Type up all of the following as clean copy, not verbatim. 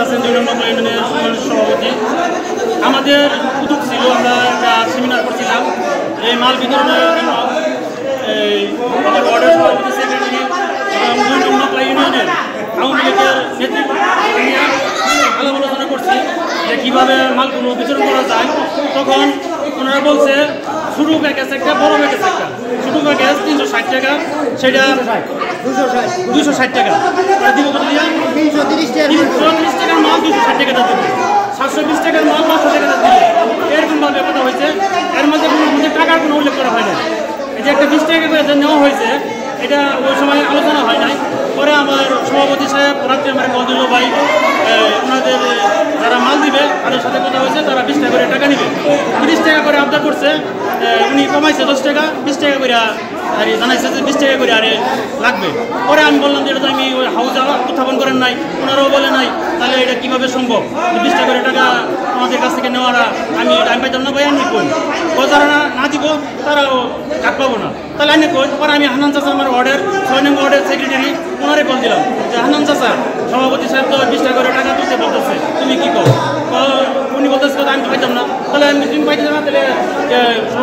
আছেন 2 নম্বর ইউনিয়নের সভাপতি। আমাদের উদ্যোগ ছিল, আমরা একটা সেমিনার করছিলাম এই মাল বিতরণের জন্য। আমার ওয়ার্ডের সভাপতি, সেক্রেটারি এবং 2 নম্বর ইউনিয়নের আওয়ামী লীগের নেতৃত্ব নিয়ে আলাপ আলোচনা করছি যে কীভাবে মালগুলো বিতরণ করা যায়। তখন ওনারা বলছে ছোটো প্যাকেজ একটা, বড় প্যাকেজ একটা। ছোটো প্যাকেজ 360 টাকা, সেটা 260 টাকা দিব। কত দিয়া 330 টাকার মাল 260 টাকা দেবে, 720 টাকার মাল 900 টাকা দেবে। এরকমভাবে কথা হয়েছে। এর মধ্যে টাকার কোনো উল্লেখ করা হয় না। এই যে একটা 20 টাকা করে নেওয়া হয়েছে, এটা ওই সময় আলোচনা হয় নাই। পরে আমার সভাপতি সাহেব রাত্রে আমার কল দিল, ভাই ওনাদের যারা মাল দিবে তাদের সাথে কথা হয়েছে, তারা 20 টাকা করে টাকা নিবে। 30 টাকা করে আবদার করছে, উনি কমাইছে 10 টাকা, 20 টাকা করে আর জানাইছে যে 20 টাকা করে আরে লাগবে। পরে আমি বললাম যে এটা তো আমি ওই হাউজে উত্থাপন করেন নাই, ওনারাও বলে নাই, তাহলে এটা কীভাবে সম্ভব? 20 টাকা করে টাকা আমাদের কাছ থেকে নেওয়ারা আমি পাইতাম না, ভাই আমি কই যারা না দিব তারাও কাট পাবো না, তাহলে আমি কই। পরে আমি হান্নান চাচা, আমার ওয়ার্ডের 6 নম্বর ওয়ার্ডের সেক্রেটারি, ওনারে কল দিলাম যে হান্নান চাচা, সভাপতি সাহেব তো 20 টাকা করে টাকা তুলতে বলতেছে, তুমি কী কর? উনি বলতেছে আমি পাইতাম না, তাহলে আমি তুমি পাইতে না, তাহলে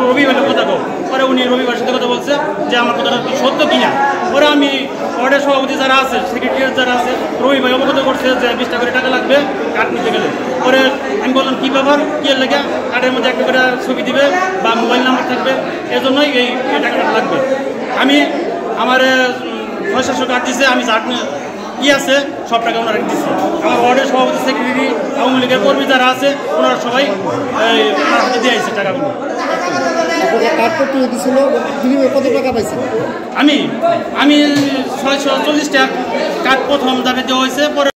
রবিবারের কথা কো। পরে উনি রবিবার সাথে কথা বলছে যে আমার কথাটা সত্য কিনা। পরে আমি ওয়ার্ডের সভাপতি যারা আছে, সেক্রেটারি যারা আছে, রবিবার অবগত করছে যে 20 টাকা করে টাকা লাগবে কার্ড নিতে গেলে। পরে আমি বললাম কী ব্যাপার, কী এর লেগে? কার্ডের মধ্যে একটা করে ছবি দিবে বা মোবাইল নাম্বার থাকবে, এজন্যই এই টাকাটা লাগবে। আমি আমার 600 কার্ড দিছে, আমি যার কি আছে সব টাকা ওনারা দিচ্ছে। আমার ওয়ার্ডের সভাপতি, সেক্রেটারি, আওয়ামী লীগের কর্মী যারা আছে, ওনারা সবাই ওনার হাতে দিয়ে আসছে টাকাগুলো। কত টাকা পাইছেন? আমি 640 টাকা কার্ড প্রথম দাবি দেওয়া হয়েছে। পরে